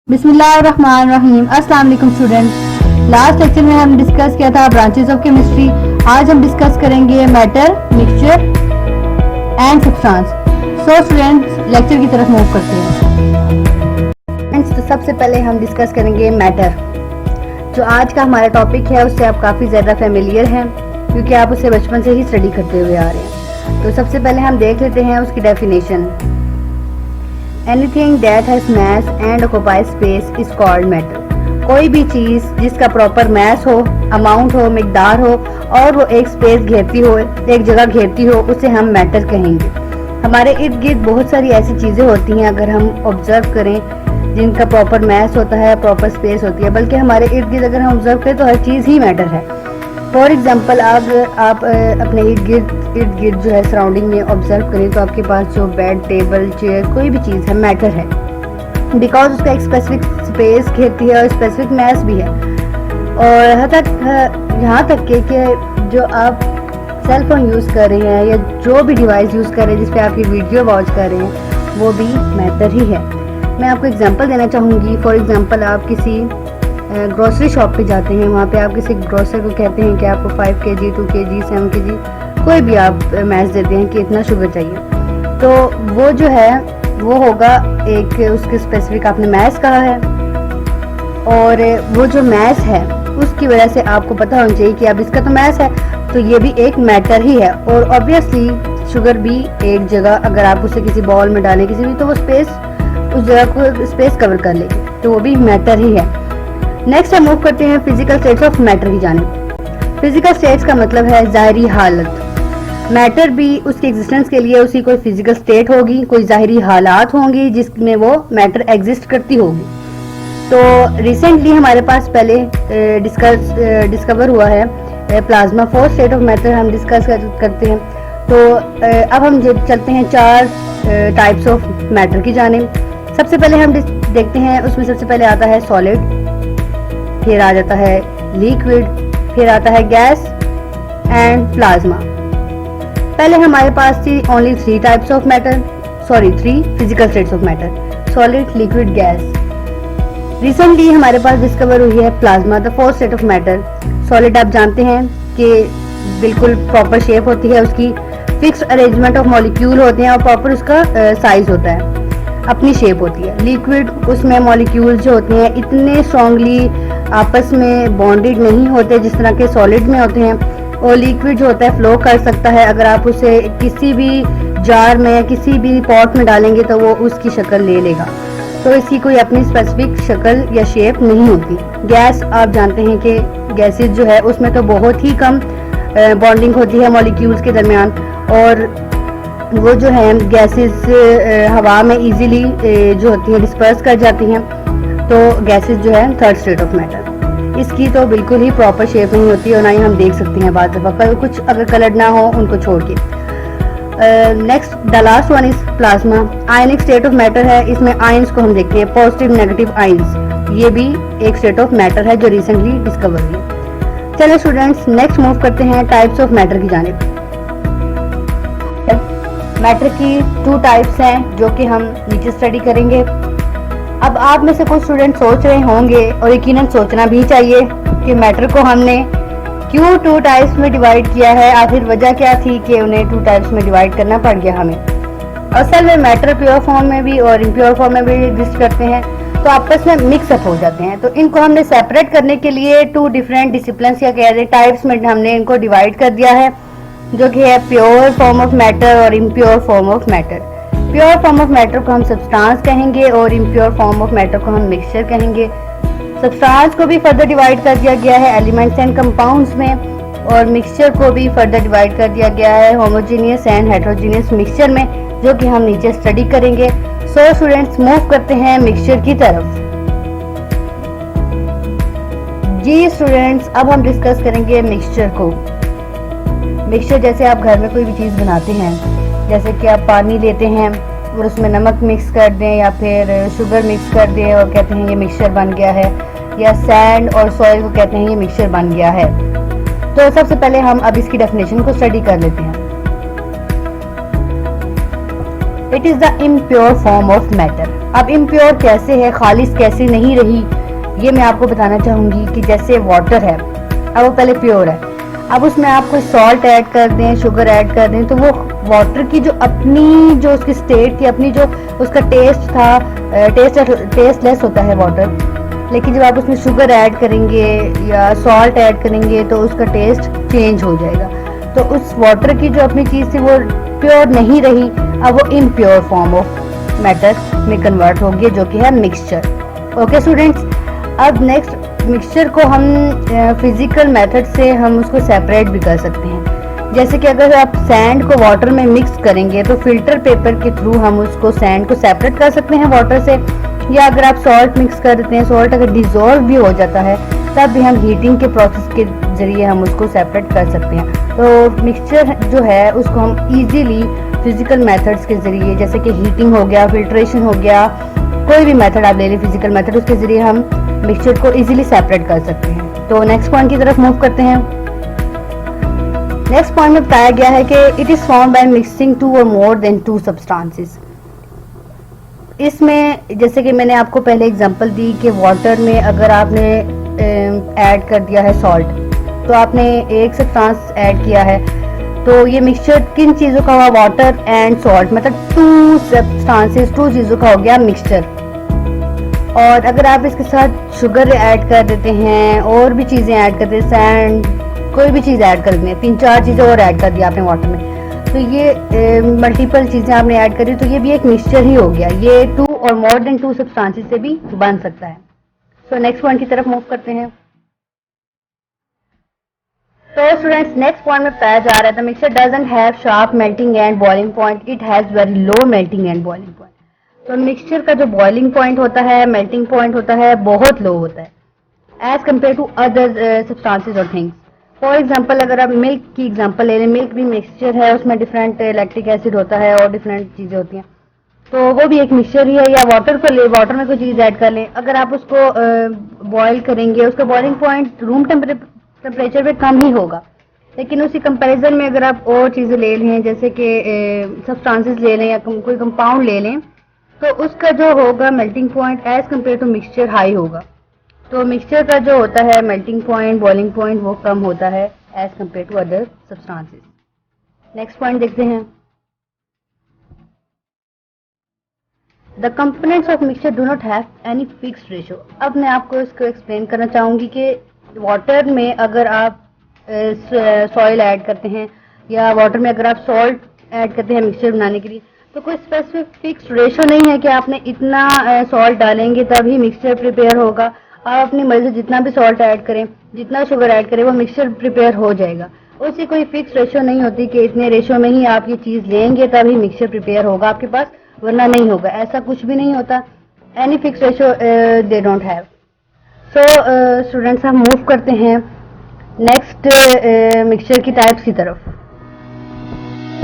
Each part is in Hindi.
बिस्मिल्लाहिर्रहमानिर्रहीम। अस्सलाम वालेकुम स्टूडेंट। लास्ट लेक्चर में हम डिस्कस किया था ब्रांचेस ऑफ केमिस्ट्री। आज हम डिस्कस करेंगे matter, mixture and substance. So students lecture की तरफ मूव करते हैं। तो सबसे पहले हम डिस्कस करेंगे मैटर। जो आज का हमारा टॉपिक है उससे आप काफ़ी ज़्यादा फेमिलियर हैं क्योंकि आप उसे बचपन से ही स्टडी करते हुए आ रहे हैं। तो सबसे पहले हम देख लेते हैं उसकी definition. Anything that has mass and occupies space is called matter। कोई भी चीज़ जिसका प्रॉपर मैस हो, अमाउंट हो, मिकदार हो और वो एक स्पेस घेरती हो, एक जगह घेरती हो, उसे हम मैटर कहेंगे। हमारे इर्द गिर्द बहुत सारी ऐसी चीज़ें होती हैं अगर हम ऑब्जर्व करें जिनका प्रॉपर मैस होता है, प्रॉपर स्पेस होती है, बल्कि हमारे इर्द गिर्द अगर हम ऑब्जर्व करें तो हर चीज़ ही मैटर है। फॉर एग्जाम्पल आप अपने इर्द गिर्द जो है सराउंडिंग में ऑब्जर्व करें तो आपके पास जो बेड, टेबल, चेयर, कोई भी चीज़ है मैटर है, बिकॉज उसका एक स्पेसिफिक स्पेस घेरती है और स्पेसिफिक मैस भी है। और यहाँ तक कि जो आप सेल फोन यूज़ कर रहे हैं या जो भी डिवाइस यूज़ कर रहे हैं जिस पे आप ये वीडियो वॉच कर रहे हैं वो भी मैटर ही है। मैं आपको एग्जांपल देना चाहूँगी। फॉर एग्जांपल आप किसी ग्रोसरी शॉप पे जाते हैं, वहाँ पे आप किसी ग्रोसर को कहते हैं कि आपको 5 kg, 2 kg, 7 kg कोई भी आप मैच देते हैं कि इतना शुगर चाहिए, तो वो जो है वो होगा एक उसके स्पेसिफिक आपने मैच कहा है और वो जो मैच है उसकी वजह से आपको पता होना चाहिए कि अब इसका तो मैच है तो ये भी एक मैटर ही है। और ऑब्वियसली शुगर भी एक जगह अगर आप उसे किसी बॉल में डालें किसी भी तो वो स्पेस उस जगह को स्पेस कवर कर लेगी, तो वो भी मैटर ही है। नेक्स्ट हम मूव करते हैं फिजिकल स्टेट्स ऑफ मैटर की जानिब। फिजिकल स्टेट्स का मतलब है ज़ाहिरी हालत। मैटर भी उसके एग्जिस्टेंस के लिए उसकी कोई फिजिकल स्टेट होगी, कोई ज़ाहिरी हालात होंगी जिसमें वो मैटर एग्जिस्ट करती होगी। तो रिसेंटली हमारे पास पहले डिस्कवर हुआ है प्लाज्मा। 4 स्टेट ऑफ मैटर हम डिस्कस करते हैं। तो अब हम चलते हैं 4 टाइप्स ऑफ मैटर की जानिब। सबसे पहले हम देखते हैं, उसमें सबसे पहले आता है सॉलिड, फिर आ जाता है लिक्विड, फिर आता है गैस एंड प्लाज्मा। पहले हमारे पास थी only 3 types of matter, 3 physical states of matter, solid, liquid, gas. Recently हमारे पास डिस्कवर हुई है plasma, the 4th state of matter. Solid आप जानते हैं कि बिल्कुल प्रॉपर शेप होती है उसकी, फिक्स्ड अरेंजमेंट ऑफ मॉलिक्यूल होते हैं और प्रॉपर उसका साइज होता है, अपनी शेप होती है। लिक्विड, उसमें मॉलिक्यूल जो होते हैं इतने स्ट्रॉन्गली आपस में बॉन्डेड नहीं होते जिस तरह के सॉलिड में होते हैं। और लिक्विड जो होता है फ्लो कर सकता है, अगर आप उसे किसी भी जार में किसी भी पॉट में डालेंगे तो वो उसकी शक्ल ले लेगा, तो इसकी कोई अपनी स्पेसिफिक शक्ल या शेप नहीं होती। गैस आप जानते हैं कि गैसेस जो है उसमें तो बहुत ही कम बॉन्डिंग होती है मॉलिक्यूल्स के दरमियान और वो जो है गैसेस हवा में इजीली जो होती है डिस्पर्स कर जाती हैं। तो गैसेस जो है 3rd स्टेट ऑफ मैटर, इसकी तो बिल्कुल ही प्रॉपर शेप नहीं होती और ना ही हम देख सकते हैं बाद दफ़ा कुछ अगर कलर ना हो उनको छोड़ के। Next the last one is plasma. Ionic state of matter है, इसमें आयंस को हम देखते हैं, पॉजिटिव नेगेटिव आयंस। ये भी एक स्टेट ऑफ मैटर है जो रिसेंटली डिस्कवर हुई है। चलो स्टूडेंट्स नेक्स्ट मूव करते हैं टाइप्स ऑफ मैटर की जानिब। मैटर की 2 टाइप्स हैं जो कि हम नीचे स्टडी करेंगे। अब आप में से कुछ स्टूडेंट सोच रहे होंगे और यकीनन सोचना भी चाहिए कि मैटर को हमने क्यों 2 टाइप्स में डिवाइड किया है, आखिर वजह क्या थी कि उन्हें 2 टाइप्स में डिवाइड करना पड़ गया हमें। असल में मैटर प्योर फॉर्म में भी और इम्प्योर फॉर्म में भी एग्जिस्ट करते हैं तो आपस में मिक्सअप हो जाते हैं, तो इनको हमने सेपरेट करने के लिए 2 डिफरेंट डिसिप्लिन्स या कह रहे टाइप्स में हमने इनको डिवाइड कर दिया है, जो कि है प्योर फॉर्म ऑफ मैटर और impure form of matter. Pure form of matter को हम सब्सटेंस कहेंगे और इम्प्योर फॉर्म ऑफ मैटर को हम मिक्सचर कहेंगे। सब्सटेंस को भी फर्दर डिवाइड कर दिया गया है एलिमेंट्स एंड कंपाउंड्स में और मिक्सचर को भी फर्दर डिवाइड कर दिया गया है होमोजेनियस एंड हेटेरोजेनियस मिक्सचर में, जो कि हम नीचे स्टडी करेंगे। सो स्टूडेंट्स मूव करते हैं मिक्सचर की तरफ। जी स्टूडेंट्स अब हम डिस्कस करेंगे मिक्सचर को। मिक्सचर जैसे आप घर में कोई भी चीज़ बनाते हैं, जैसे कि आप पानी लेते हैं और उसमें नमक मिक्स कर दें या फिर शुगर मिक्स कर दें और कहते हैं ये मिक्सचर बन गया है, या सैंड और सॉइल को कहते हैं ये मिक्सचर बन गया है। तो सबसे पहले हम अब इसकी डेफिनेशन को स्टडी कर लेते हैं। It is the impure form of matter. अब इम्प्योर कैसे है, खालिस कैसे नहीं रही, ये मैं आपको बताना चाहूँगी कि जैसे वाटर है, अब वो पहले प्योर है, अब उसमें आप कोई सॉल्ट ऐड कर दें, शुगर ऐड कर दें, तो वो वाटर की जो अपनी जो उसकी स्टेट थी, अपनी जो उसका टेस्ट था, टेस्ट लेस होता है वाटर, लेकिन जब आप उसमें शुगर ऐड करेंगे या सॉल्ट ऐड करेंगे तो उसका टेस्ट चेंज हो जाएगा। तो उस वाटर की जो अपनी चीज़ थी वो प्योर नहीं रही, अब वो इम्प्योर फॉर्म ऑफ मैटर में कन्वर्ट हो गई, जो कि है मिक्सचर। ओके स्टूडेंट्स, अब नेक्स्ट मिक्सचर को हम फिजिकल मेथड से हम उसको सेपरेट भी कर सकते हैं। जैसे कि अगर आप सैंड को वाटर में मिक्स करेंगे तो फिल्टर पेपर के थ्रू हम उसको सैंड को सेपरेट कर सकते हैं वाटर से, या अगर आप सॉल्ट मिक्स कर देते हैं, सॉल्ट अगर डिज़ोल्व भी हो जाता है तब भी हम हीटिंग के प्रोसेस के ज़रिए हम उसको सेपरेट कर सकते हैं। तो मिक्सचर जो है उसको हम इजीली फिजिकल मेथड्स के ज़रिए, जैसे कि हीटिंग हो गया, फिल्ट्रेशन हो गया, कोई भी मेथड आप ले लें फिजिकल मेथड, उसके ज़रिए हम मिक्सचर को इजीली सेपरेट कर सकते हैं। तो नेक्स्ट पॉइंट की तरफ मूव करते हैं। नेक्स्ट पॉइंट में बताया गया है कि it is form by mixing two और मोर देन टू सब्सटेंसेस। इसमें जैसे कि मैंने आपको पहले एग्जांपल दी कि वाटर में अगर आपने ऐड कर दिया है सॉल्ट, तो आपने एक सब्सटेंस ऐड किया है, तो ये मिक्सचर किन चीज़ों का हुआ, वाटर एंड सॉल्ट, मतलब टू सब्सटेंसेस, टू चीज़ों का हो गया मिक्सचर। और अगर आप इसके साथ शुगर ऐड कर देते हैं, और भी चीज़ें ऐड कर देते हैं, सैंड, कोई भी चीज़ ऐड कर देते हैं, 3-4 चीज़ें और ऐड कर दी आपने वाटर में, तो ये मल्टीपल चीज़ें आपने ऐड करी, तो ये भी एक मिक्सचर ही हो गया। ये टू और मोर देन टू सब्सटेंसेस से भी बन सकता है। सो नेक्स्ट पॉइंट की तरफ मूव करते हैं। तो स्टूडेंट्स, नेक्स्ट पॉइंट में बताया जा रहा है, the mixture doesn't have sharp melting and boiling point, it has very low melting and boiling point. तो मिक्सचर का जो बॉइलिंग पॉइंट होता है, मेल्टिंग पॉइंट होता है, बहुत लो होता है as compare to other substances और थिंग्स। फॉर एग्जाम्पल अगर आप मिल्क की एग्जाम्पल ले लें, मिल्क भी मिक्सचर है, उसमें डिफरेंट लैक्टिक एसिड होता है और डिफरेंट चीज़ें होती हैं, तो वो भी एक मिक्सचर ही है। या वाटर को ले, वाटर में कोई चीज़ ऐड कर लें, अगर आप उसको बॉयल करेंगे, उसका बॉइलिंग पॉइंट रूम टेम्परेचर पे कम ही होगा, लेकिन उसी कंपैरिजन में अगर आप और चीज़ें ले लें, जैसे कि सब्सटेंसेस ले लें या कोई कंपाउंड ले लें, तो उसका जो होगा melting point as compare to mixture high होगा। तो मिक्सचर का जो होता है मेल्टिंग पॉइंट, बॉइलिंग पॉइंट, वो कम होता है as compare to other substances. Next point देखते हैं। The components of mixture do not have any fixed ratio. अब मैं आपको इसको एक्सप्लेन करना चाहूँगी कि वाटर में अगर आप सॉइल ऐड करते हैं या वाटर में अगर आप सॉल्ट ऐड करते हैं मिक्सचर बनाने के लिए, तो कोई स्पेसिफिक फिक्स्ड रेशो नहीं है कि आपने इतना सॉल्ट डालेंगे तभी मिक्सचर प्रिपेयर होगा। आप अपनी मर्जी से जितना भी सॉल्ट ऐड करें, जितना शुगर ऐड करें, वो मिक्सचर प्रिपेयर हो जाएगा। उसकी कोई फिक्स रेशो नहीं होती कि इतने रेशो में ही आप ये चीज़ लेंगे तभी मिक्सचर प्रिपेयर होगा आपके पास, वरना नहीं होगा, ऐसा कुछ भी नहीं होता। Any fix ratio they don't have. So students, हम मूव करते हैं नेक्स्ट मिक्सचर की टाइप्स की तरफ।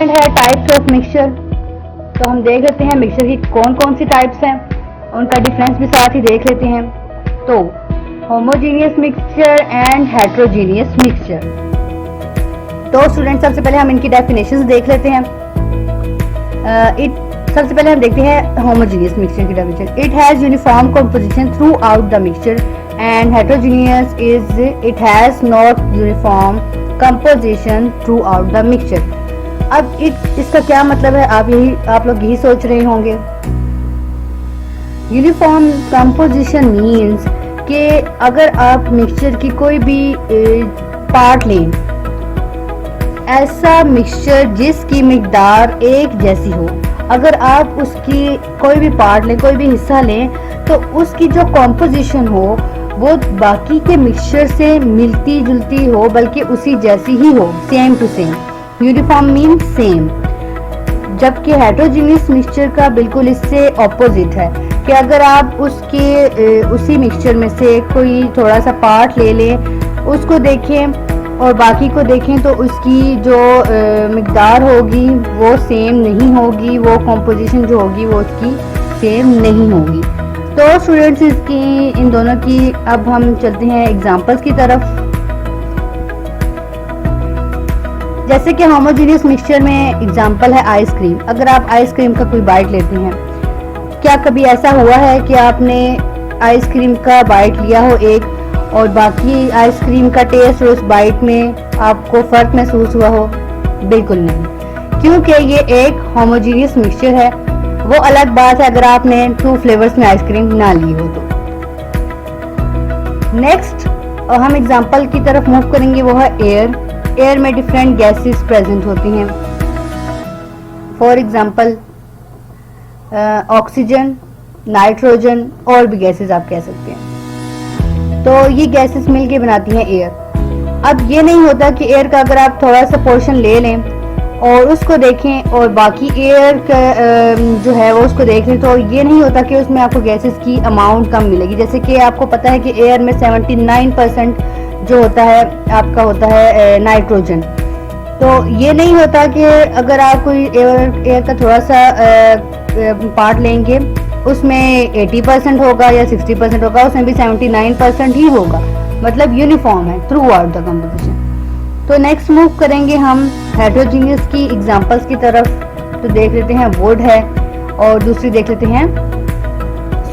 है टाइप्स ऑफ मिक्सचर, तो हम देख लेते हैं मिक्सचर की कौन कौन सी टाइप्स हैं, उनका डिफरेंस भी साथ ही देख लेते हैं। तो homogeneous mixture and heterogeneous mixture. तो स्टूडेंट, सबसे पहले हम इनकी डेफिनेशंस देख लेते हैं। सबसे पहले हम देखते हैं होमोजीनियस मिक्सचर की definition. It has uniform composition through out the mixture and heterogeneous is it has not uniform composition through out the mixture. अब इसका क्या मतलब है, आप लोग यही सोच रहे होंगे। यूनिफॉर्म कंपोजिशन मीन्स कि अगर आप मिक्सचर की कोई भी पार्ट लें, ऐसा मिक्सचर जिसकी मिकदार एक जैसी हो, अगर आप उसकी कोई भी पार्ट लें, कोई भी हिस्सा लें, तो उसकी जो कॉम्पोजिशन हो वो बाकी के मिक्सचर से मिलती जुलती हो, बल्कि उसी जैसी ही हो, same to same. Uniform mean same. जबकि हेट्रोजीनियस मिक्सचर का बिल्कुल इससे ऑपोजिट है कि अगर आप उसी मिक्सचर में से कोई थोड़ा सा पार्ट ले लें, उसको देखें और बाकी को देखें, तो उसकी जो मिकदार होगी वो सेम नहीं होगी, वो कॉम्पोजिशन जो होगी वो उसकी सेम नहीं होगी। तो स्टूडेंट्स, इसकी इन दोनों की अब हम चलते हैं एग्जांपल्स की तरफ। जैसे कि होमोजीनियस मिक्सचर में एग्जांपल है आइसक्रीम। अगर आप आइसक्रीम का कोई बाइट लेते हैं, क्या कभी ऐसा हुआ है कि आपने आइसक्रीम का बाइट लिया हो एक, और बाकी आइसक्रीम का टेस्ट और उस बाइट में आपको फ़र्क महसूस हुआ हो? बिल्कुल नहीं, क्योंकि ये एक होमोजीनियस मिक्सचर है। वो अलग बात है अगर आपने 2 फ्लेवर्स में आइसक्रीम ना ली हो तो। नेक्स्ट हम एग्जांपल की तरफ मूव करेंगे, वो है एयर। एयर में डिफरेंट गैसेस प्रेजेंट होती हैं। फॉर एग्जांपल ऑक्सीजन, नाइट्रोजन और भी गैसेस आप कह सकते हैं। तो ये गैसेस मिलके बनाती हैं एयर। अब ये नहीं होता कि एयर का अगर आप थोड़ा सा पोर्शन ले लें और उसको देखें और बाकी एयर का जो है वो उसको देख लें, तो ये नहीं होता कि उसमें आपको गैसेस की अमाउंट कम मिलेगी। जैसे कि आपको पता है कि एयर में 79% जो होता है आपका होता है नाइट्रोजन। तो ये नहीं होता कि अगर आप कोई एयर का थोड़ा सा पार्ट लेंगे उसमें 80% होगा या 60% होगा, उसमें भी 79% ही होगा। मतलब यूनिफॉर्म है थ्रू आउट द कंपोजिशन। तो नेक्स्ट मूव करेंगे हम हेटेरोजीनियस की एग्जांपल्स की तरफ। तो देख लेते हैं वुड है और दूसरी देख लेते हैं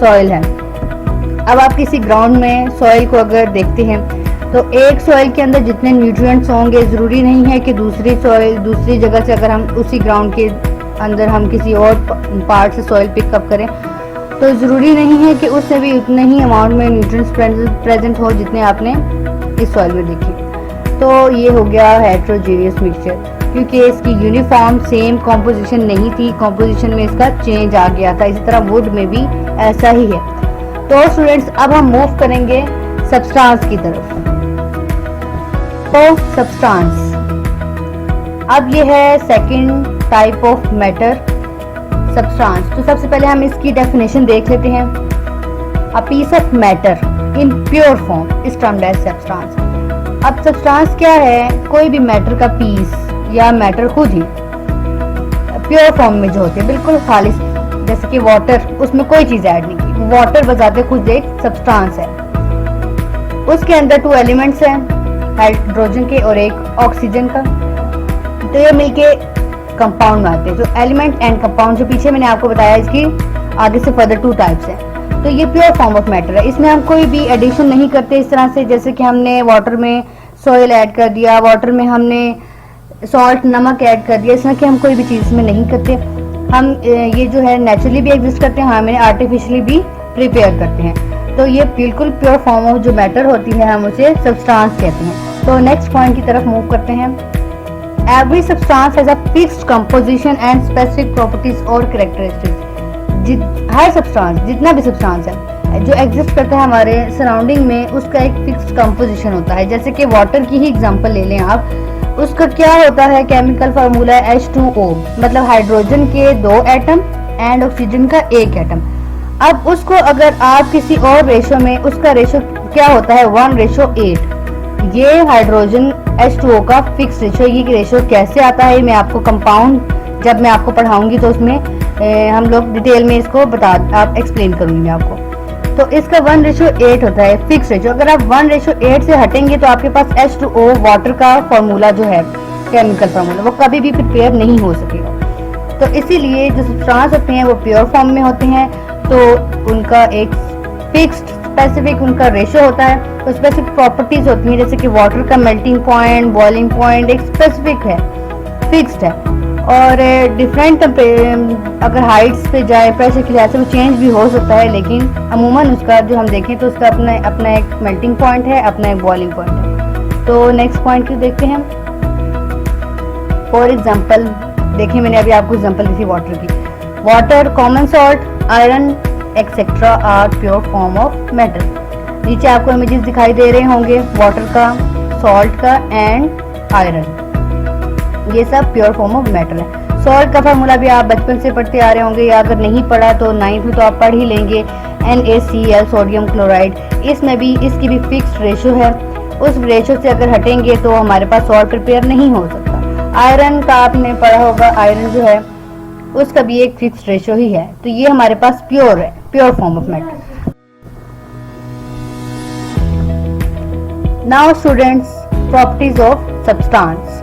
सॉइल है। अब आप किसी ग्राउंड में सॉइल को अगर देखते हैं तो एक सॉइल के अंदर जितने न्यूट्रिएंट्स होंगे, ज़रूरी नहीं है कि दूसरी सॉइल दूसरी जगह से अगर हम उसी ग्राउंड के अंदर हम किसी और पार्ट से सॉइल पिकअप करें तो ज़रूरी नहीं है कि उससे भी उतने ही अमाउंट में न्यूट्रिएंट्स प्रेजेंट हो जितने आपने इस सॉइल में देखे। तो ये हो गया हेटेरोजीनियस मिक्सचर, क्योंकि इसकी यूनिफॉर्म सेम कॉम्पोजिशन नहीं थी, कॉम्पोजिशन में इसका चेंज आ गया था। इसी तरह वुड में भी ऐसा ही है। तो स्टूडेंट्स अब हम मूव करेंगे सब्सटेंस की तरफ। तो सब्सटेंस, अब ये है second type of matter, substance. तो सबसे पहले हम इसकी डेफिनेशन देख लेते हैं। A piece of matter in pure form is termed as substance. अब सब्सटेंस क्या है? कोई भी मैटर का पीस या मैटर खुद ही प्योर फॉर्म में जो होती है, बिल्कुल खालिस, जैसे कि वाटर, उसमें कोई चीज ऐड नहीं की, वाटर बजाते खुद एक सब्सटेंस है। उसके अंदर 2 एलिमेंट्स हैं, हाइड्रोजन के और एक ऑक्सीजन का। तो ये मिलके कंपाउंड में आते हैं। जो एलिमेंट एंड कंपाउंड जो पीछे मैंने आपको बताया, इसकी आगे से फर्दर 2 टाइप्स हैं। तो ये प्योर फॉर्म ऑफ मैटर है। इसमें हम कोई भी एडिशन नहीं करते इस तरह से, जैसे कि हमने वाटर में सॉइल ऐड कर दिया, वाटर में हमने सॉल्ट नमक ऐड कर दिया, इस तरह की हम कोई भी चीज़ में नहीं करते। हम ये जो है नेचुरली भी एग्जिस्ट करते हैं, हमें आर्टिफिशियली भी प्रिपेयर करते हैं। तो ये बिल्कुल प्योर फॉर्म ऑफ जो मैटर होती है हम उसे सब्सटेंस कहते हैं। तो नेक्स्ट पॉइंट की तरफ मूव करते हैं। Every substance has a fixed composition and specific properties और कैरेक्टरिस्टिक्स। हर सब्सटेंस, जितना भी सब्सटेंस है जो एग्जिस्ट करता है हमारे सराउंडिंग में, उसका एक फिक्स्ड कंपोजिशन होता है। जैसे कि वाटर की ही एग्जांपल ले लें आप, उसका क्या होता है केमिकल फार्मूला है H2O, मतलब हाइड्रोजन के 2 एटम एंड ऑक्सीजन का 1 एटम। अब उसको अगर आप किसी और रेशो में, उसका रेशो क्या होता है 1:8। ये हाइड्रोजन H2O का फिक्स रेशो। ये रेशो कैसे आता है मैं आपको कंपाउंड जब मैं आपको पढ़ाऊंगी तो उसमें हम लोग डिटेल में इसको आप एक्सप्लेन करूंगी मैं आपको। तो इसका 1:8 होता है फिक्स रेशो। अगर आप 1:8 से हटेंगे तो आपके पास H2O वाटर का फॉर्मूला जो है केमिकल फार्मूला, वो कभी भी प्रिपेयर नहीं हो सकेगा। तो इसीलिए जो सब्सटेंस होते हैं वो प्योर फॉर्म में होते हैं, तो उनका एक फिक्स्ड स्पेसिफिक उनका रेशो होता है। तो स्पेसिफिक प्रॉपर्टीज होती हैं, जैसे कि वाटर का मेल्टिंग पॉइंट, बॉइलिंग पॉइंट एक स्पेसिफिक है, फिक्स्ड है। और डिफरेंट अगर हाइट्स पे जाए, प्रेशर के लिहाज से वो चेंज भी हो सकता है, लेकिन अमूमन उसका जो हम देखें तो उसका अपना एक मेल्टिंग पॉइंट है, अपना एक बॉइलिंग पॉइंट है। तो नेक्स्ट पॉइंट को देखते हैं। फॉर एग्जांपल देखिए, मैंने अभी आपको एग्जांपल दी थी वाटर की। Water, common salt, iron etcetera are pure form of metal. नीचे आपको इमेजेस दिखाई दे रहे होंगे वाटर का, सॉल्ट का एंड आयरन, ये सब प्योर फॉर्म ऑफ मेटल है। सॉल्ट का फार्मूला भी आप बचपन से पढ़ते आ रहे होंगे, या अगर नहीं पढ़ा तो 9th में तो आप पढ़ ही लेंगे, NaCl सोडियम क्लोराइड। इसमें भी इसकी भी फिक्स्ड रेशो है। उस रेशो से अगर हटेंगे तो हमारे पास सॉल्ट प्रिपेयर नहीं हो सकता। आयरन का आपने पढ़ा होगा, आयरन जो है उसका भी एक फिक्स्ड रेशो ही है। तो ये हमारे पास प्योर है, pure form of metal. Now students, properties of substance.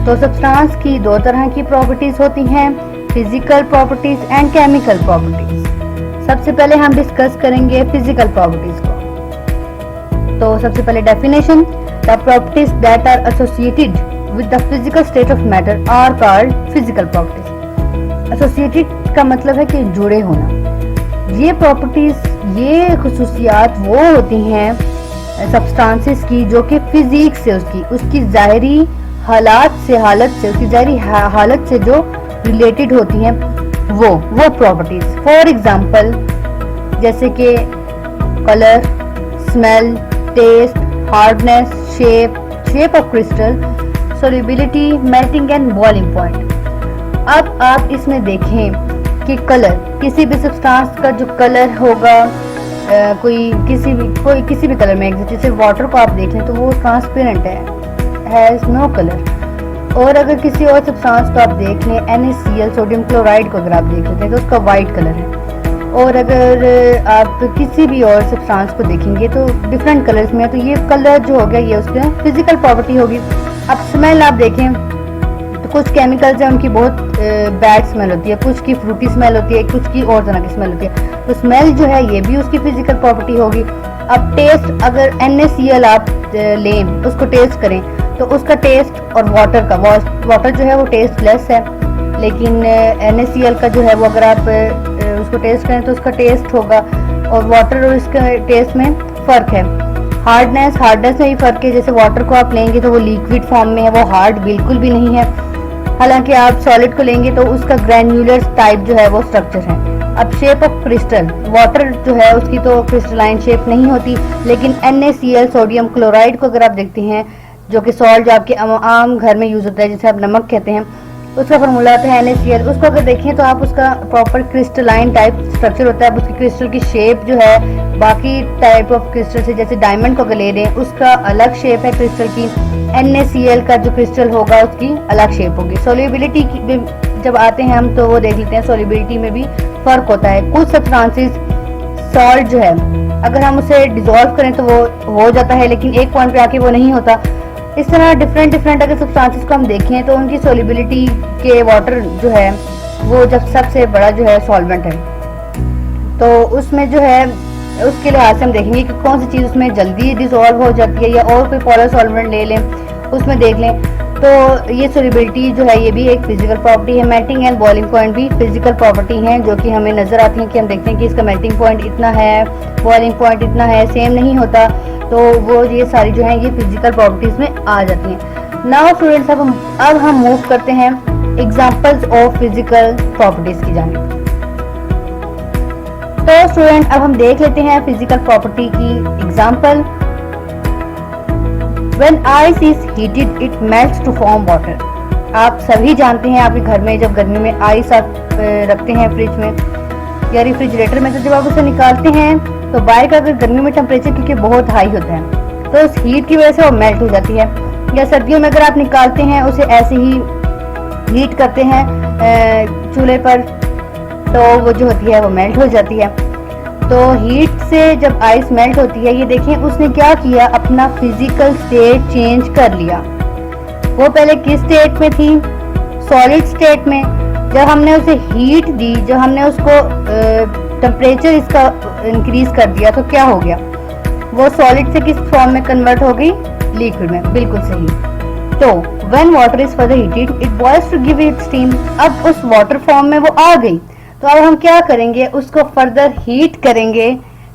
तो सब्सटेंस की दो तरह की प्रॉपर्टीज होती हैं, physical properties and chemical properties. सबसे पहले हम डिस्कस करेंगे फिजिकल प्रॉपर्टीज को। तो सबसे पहले definition, the properties that are associated with the physical state of matter are called physical properties. Associated का मतलब है कि जुड़े होना। ये प्रॉपर्टीज, ये खुसूसियात वो होती हैं सब्सटेंसेस की जो कि फिजिक्स से उसकी ज़ाहिरी हालत से जो रिलेटेड होती हैं, वो प्रॉपर्टीज। फॉर एग्जांपल जैसे कि colour, smell, taste, hardness, shape of crystal, solubility, melting and boiling point. अब आप इसमें देखें कि कलर, किसी भी सब्सटेंस का जो कलर होगा, कोई किसी भी कलर में, जैसे वाटर को आप देख लें तो वो ट्रांसपेरेंट हैज नो कलर। और अगर किसी और सब्सटेंस को आप देख लें, NaCl, सोडियम क्लोराइड को अगर आप देख लेते हैं तो उसका वाइट कलर है। और अगर आप किसी भी और सब्सटेंस को देखेंगे तो डिफरेंट कलर्स में है, तो ये कलर जो हो गया ये उसकी फिजिकल प्रॉपर्टी होगी। अब स्मेल आप देखें तो कुछ केमिकल्स हैं उनकी बहुत बैड स्मेल होती है, कुछ की फ्रूटी स्मेल होती है, कुछ की और तरह की स्मेल होती है। तो स्मेल जो है ये भी उसकी फिजिकल प्रॉपर्टी होगी। अब टेस्ट, अगर NaCl आप लें, उसको टेस्ट करें तो उसका टेस्ट और वाटर जो है वो टेस्टलेस है, लेकिन NaCl का जो है वो अगर आप उसको टेस्ट करें तो उसका टेस्ट होगा, और वाटर और इसके टेस्ट में फ़र्क है। हार्डनेस में भी फ़र्क है, जैसे वाटर को आप लेंगे तो वो लिक्विड फॉर्म में है, वो हार्ड बिल्कुल भी नहीं है, हालांकि आप सॉलिड को लेंगे तो उसका ग्रैन्युलर टाइप जो है वो स्ट्रक्चर है। अब शेप ऑफ क्रिस्टल, वाटर जो है उसकी तो क्रिस्टलाइन शेप नहीं होती, लेकिन NaCl, सोडियम क्लोराइड को अगर आप देखते हैं, जो कि सॉल्ट जो आपके आम घर में यूज़ होता है, जिसे आप नमक कहते हैं, उसका फार्मूला होता है NaCl। उसको अगर देखें तो आप उसका प्रॉपर क्रिस्टलाइन टाइप स्ट्रक्चर होता है। उसकी क्रिस्टल की शेप जो है बाकी टाइप ऑफ क्रिस्टल से, जैसे डायमंड को अगर ले लें, उसका अलग शेप है क्रिस्टल की। NaCl का जो क्रिस्टल होगा उसकी अलग शेप होगी। सोल्युबिलिटी की जब आते हैं हम तो वो देख लेते हैं, सोल्युबिलिटी में भी फ़र्क होता है। कुछ सब्सटेंसेस सॉल्ट जो है अगर हम उसे डिसॉल्व करें तो वो हो जाता है, लेकिन एक पॉइंट पे आके वो नहीं होता। इस तरह डिफरेंट अगर सब्सटेंसेस को हम देखें तो उनकी सोल्युबिलिटी के वाटर जो है वो जब सबसे बड़ा जो है सॉल्वेंट है, तो उसमें जो है उसके लिहाज से हम देखेंगे कि कौन सी चीज़ उसमें जल्दी डिसॉल्व हो जाती है, या और कोई पोलर सॉल्वेंट ले लें उसमें देख लें तो ये सोल्युबिलिटी जो है ये भी एक फिजिकल प्रॉपर्टी है। मेल्टिंग एंड बॉइलिंग पॉइंट भी फिजिकल प्रॉपर्टी हैं जो कि हमें नज़र आती हैं, कि हम देखते हैं कि इसका मेल्टिंग पॉइंट इतना है, बॉइलिंग पॉइंट इतना है, सेम नहीं होता, तो वो ये सारी जो है ये फिजिकल प्रॉपर्टीज में आ जाती हैं। नाउ स्टूडेंट्स, अब हम मूव करते हैं एग्जांपल्स ऑफ फिजिकल प्रॉपर्टीज की जानिब। तो स्टूडेंट अब हम देख लेते हैं फिजिकल प्रॉपर्टी की example. When ice is heated, it melts to form water. आप सभी जानते हैं, आपके घर में जब गर्मी में आइस आप रखते हैं फ्रिज में या रेफ्रिजरेटर में, तो जब आप उसे निकालते हैं तो बाहर का अगर गर्मी में टेम्परेचर क्योंकि बहुत हाई होता है तो उस हीट की वजह से वो मेल्ट हो जाती है। या सर्दियों में अगर आप निकालते हैं उसे ऐसे ही हीट करते हैं चूल्हे पर, तो वो जो होती है वो मेल्ट हो जाती है। तो हीट से जब आइस मेल्ट होती है, ये देखें उसने क्या किया, अपना फिजिकल स्टेट चेंज कर लिया। वो पहले किस स्टेट में थी, सॉलिड स्टेट में। जब हमने उसे हीट दी, जब हमने उसको टेम्परेचर इसका इंक्रीज कर दिया, तो क्या हो गया, वो सॉलिड से किस फॉर्म में कन्वर्ट हो गई, लिक्विड में। बिल्कुल सही। तो when water is further heated it boils to give it steam. अब उस वाटर फॉर्म में वो आ गई, तो अब हम क्या करेंगे, उसको फर्दर हीट करेंगे।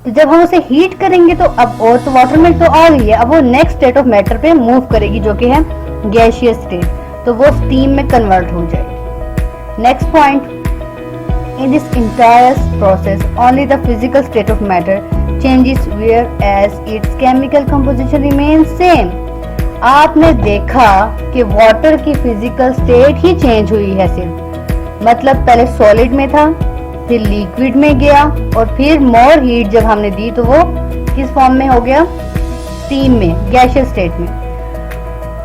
तो जब हम उसे हीट करेंगे तो अब और तो वाटर में तो आ गई है, अब वो नेक्स्ट स्टेट ऑफ मैटर पे मूव करेगी जो कि है गैसियस स्टेट, तो वो स्टीम में कन्वर्ट हो जाएगी। Next point, in this entire process only the physical state of matter changes whereas its chemical composition remain same. आपने देखा कि वाटर की फिजिकल स्टेट ही चेंज हुई है सिर्फ, मतलब पहले सॉलिड में था, फिर लिक्विड में गया, और फिर मोर हीट जब हमने दी तो वो किस फॉर्म में हो गया, स्टीम में, गैसियस स्टेट में।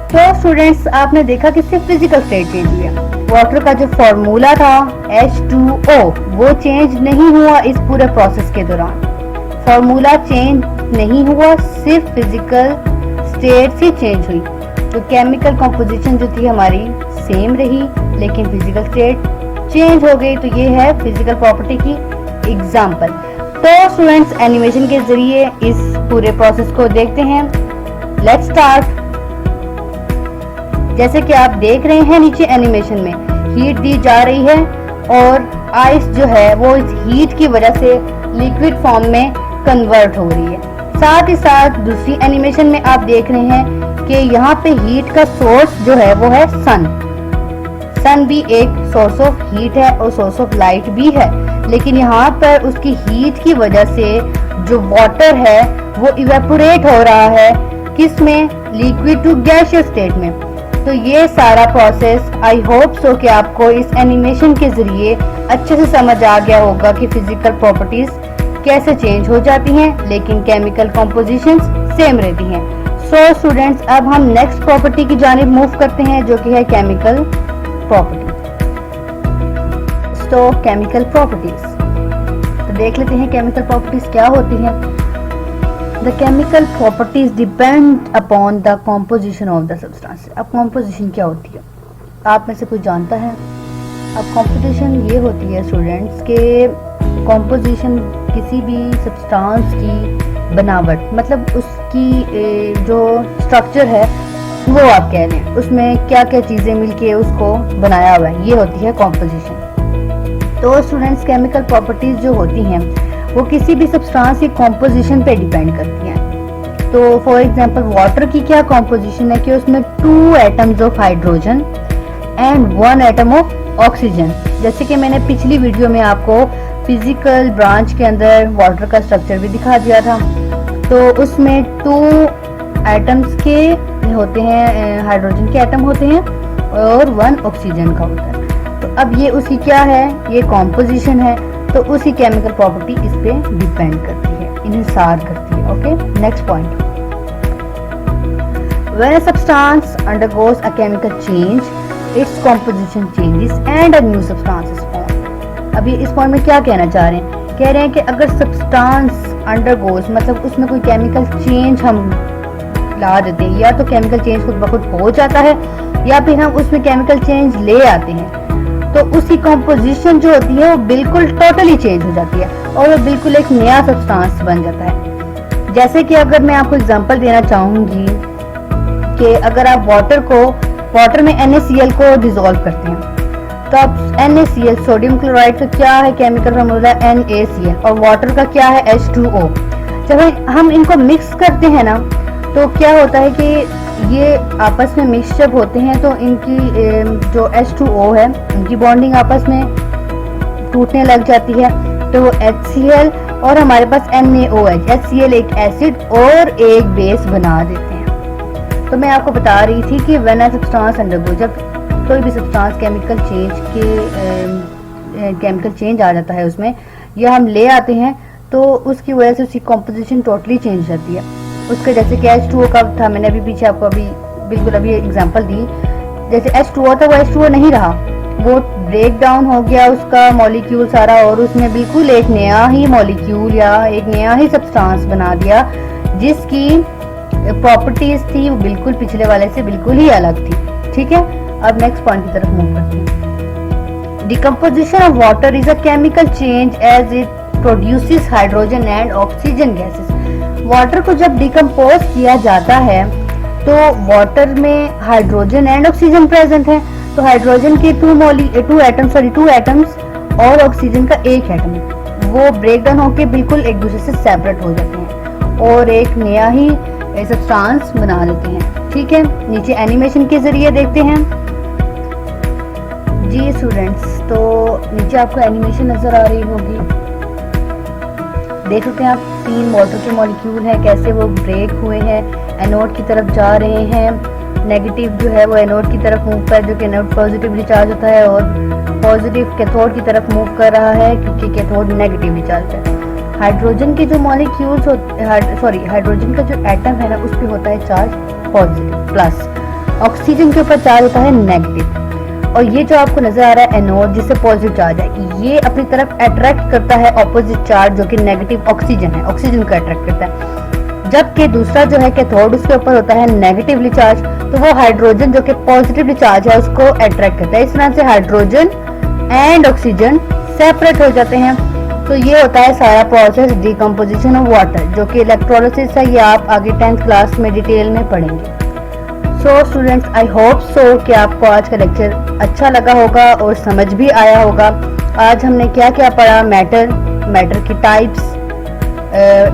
तो स्टूडेंट्स आपने देखा कि सिर्फ फिजिकल स्टेट चेंज हुई है। वाटर का जो फॉर्मूला था H2O वो चेंज नहीं हुआ इस पूरे प्रोसेस के दौरान, फॉर्मूला चेंज नहीं हुआ, सिर्फ फिजिकल स्टेट ही चेंज हुई। तो केमिकल कॉम्पोजिशन जो थी हमारी सेम रही, लेकिन फिजिकल स्टेट चेंज हो गई। तो ये है फिजिकल प्रॉपर्टी की एग्जाम्पल। तो स्टूडेंट्स एनिमेशन के जरिए इस पूरे प्रोसेस को देखते हैं। Let's start. जैसे कि आप देख रहे हैं नीचे एनिमेशन में हीट दी जा रही है और आइस जो है वो इस हीट की वजह से लिक्विड फॉर्म में कन्वर्ट हो रही है। साथ ही साथ दूसरी एनिमेशन में आप देख रहे हैं कि यहाँ पे हीट का सोर्स जो है वो है सन। सन भी एक सोर्स ऑफ हीट है और सोर्स ऑफ लाइट भी है, लेकिन यहाँ पर उसकी हीट की वजह से जो वाटर है वो इवेपोरेट हो रहा है, किसमें, लिक्विड टू गैसियस स्टेट में। तो ये सारा प्रोसेस आई होप सो कि आपको इस एनिमेशन के जरिए अच्छे से समझ आ गया होगा कि फिजिकल प्रॉपर्टीज कैसे चेंज हो जाती हैं, लेकिन केमिकल कॉम्पोजिशंस सेम रहती हैं। सो स्टूडेंट्स, अब हम नेक्स्ट प्रॉपर्टी की जानिब मूव करते हैं जो कि है केमिकल प्रॉपर्टी। तो केमिकल प्रॉपर्टीज, तो देख लेते हैं केमिकल प्रॉपर्टीज क्या होती हैं। The chemical properties depend upon the composition of the substance। अब composition क्या होती है, आप में से कोई जानता है? अब composition ये होती है स्टूडेंट्स के composition किसी भी सब्सटेंस की बनावट, मतलब उसकी जो स्ट्रक्चर है वो आप कह लें, उसमें क्या क्या चीज़ें मिलके उसको बनाया हुआ है, ये होती है composition। तो स्टूडेंट्स केमिकल प्रॉपर्टीज जो होती हैं वो किसी भी सब्सटेंस की कॉम्पोजिशन पे डिपेंड करती हैं। तो फॉर एग्जांपल वाटर की क्या कॉम्पोजिशन है कि उसमें 2 atoms of hydrogen and 1 atom of oxygen. जैसे कि मैंने पिछली वीडियो में आपको फिजिकल ब्रांच के अंदर वाटर का स्ट्रक्चर भी दिखा दिया था। तो उसमें 2 एटम्स के होते हैं, हाइड्रोजन के एटम होते हैं और 1 ऑक्सीजन का होता है। तो अब ये उसकी क्या है, ये कॉम्पोजिशन है, तो उसी केमिकल प्रॉपर्टी इस पे डिपेंड करती है, इन्हिसार करती है। Okay, next point. When a substance undergoes a chemical change, its composition changes and a new substance is formed। अभी इस पॉइंट में क्या कहना चाह रहे हैं, कह रहे हैं कि अगर सब्सटेंस अंडरगोज, मतलब उसमें कोई केमिकल चेंज हम ला देते हैं, या तो केमिकल चेंज खुद ब खुद हो जाता है या फिर हम उसमें केमिकल चेंज ले आते हैं, तो उसकी कंपोजिशन जो होती है वो बिल्कुल टोटली चेंज हो जाती है और वो बिल्कुल एक नया सब्सटेंस बन जाता है। जैसे कि अगर मैं आपको एग्जांपल देना चाहूंगी कि अगर आप वाटर में NaCl को डिसॉल्व करते हैं, तो अब NaCl सोडियम क्लोराइड का क्या है केमिकल फार्मूला, NaCl, और वाटर का क्या है H2O। जब हम इनको मिक्स करते हैं ना, तो क्या होता है कि ये आपस में मिक्स जब होते हैं तो इनकी जो H2O है उनकी बॉन्डिंग आपस में टूटने लग जाती है, तो वो HCl और हमारे पास NaOH, HCl एक एसिड और एक बेस बना देते हैं। तो मैं आपको बता रही थी कि व्हेन अ सब्सटेंस अंडरगो, जब कोई भी सब्सटेंस केमिकल चेंज आ जाता है उसमें, या हम ले आते हैं, तो उसकी वजह से उसकी कॉम्पोजिशन टोटली चेंज हो जाती है। उसका जैसे कि H2O का था, मैंने अभी पीछे आपको बिल्कुल एग्जांपल दी, जैसे H2O था वो H2O नहीं रहा, वो ब्रेक डाउन हो गया उसका मॉलिक्यूल सारा, और उसमें बिल्कुल एक नया ही मॉलिक्यूल या एक नया ही सब्सटेंस बना दिया जिसकी प्रॉपर्टीज थी वो बिल्कुल पिछले वाले से बिल्कुल ही अलग थी। ठीक है, अब नेक्स्ट पॉइंट की तरफ मूव करते हैं। Decomposition of water is a chemical change as it produces hydrogen and oxygen gases. Water को जब डिकम्पोज किया जाता है तो वाटर में हाइड्रोजन एंड ऑक्सीजन प्रेजेंट है, तो हाइड्रोजन के 2 एटम्स और ऑक्सीजन का 1 एटम, वो ब्रेक डाउन होकर बिल्कुल एक दूसरे से सेपरेट हो जाते हैं और एक नया ही सब्सटेंस बना लेते हैं। ठीक है, नीचे एनिमेशन के जरिए देखते हैं जी स्टूडेंट्स। तो नीचे आपको एनिमेशन नजर आ रही होगी, देख सकते हैं आप 3 वाटर के मॉलिक्यूल हैं, कैसे वो ब्रेक हुए हैं, एनोड की तरफ जा रहे हैं। नेगेटिव जो है वो एनोड की तरफ मूव कर, जो कि एनोड पॉजिटिवली चार्ज होता है, और पॉजिटिव कैथोड की तरफ मूव कर रहा है क्योंकि कैथोड नेगेटिवली चार्ज है। हाइड्रोजन के जो मॉलिक्यूल्स हाइड्रोजन का जो एटम है ना, उस पर होता है चार्ज पॉजिटिव प्लस, ऑक्सीजन के ऊपर चार्ज होता है नेगेटिव, और ये जो आपको नजर आ रहा है एनोड जिससे पॉजिटिव चार्ज है, ये अपनी तरफ अट्रैक्ट करता है ऑपोजिट चार्ज जो कि नेगेटिव ऑक्सीजन है, ऑक्सीजन को अट्रैक्ट करता है। जबकि दूसरा जो है कैथोड उसके ऊपर होता है नेगेटिवली चार्ज, तो वो हाइड्रोजन जो कि पॉजिटिवली चार्ज है उसको अट्रैक्ट करता है। इस तरह से हाइड्रोजन एंड ऑक्सीजन सेपरेट हो जाते हैं। तो ये होता है सारा प्रोसेस डिकम्पोजिशन ऑफ वाटर, जो कि इलेक्ट्रोलिसिस है। ये आप आगे 10th क्लास में डिटेल में पढ़ेंगे। So students, I hope so कि आपको आज का लेक्चर अच्छा लगा होगा और समझ भी आया होगा। आज हमने क्या क्या पढ़ा, मैटर की टाइप्स,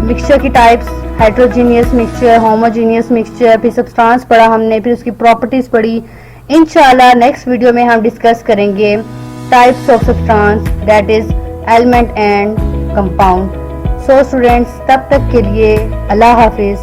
मिक्सचर की types, heterogeneous mixture, homogeneous mixture, फिर सब्सटेंस पढ़ा हमने, फिर उसकी प्रॉपर्टीज पढ़ी। इंशाल्लाह नेक्स्ट वीडियो में हम डिस्कस करेंगे types of substance, that is element and compound. So students, तब तक के लिए अल्लाह हाफिज।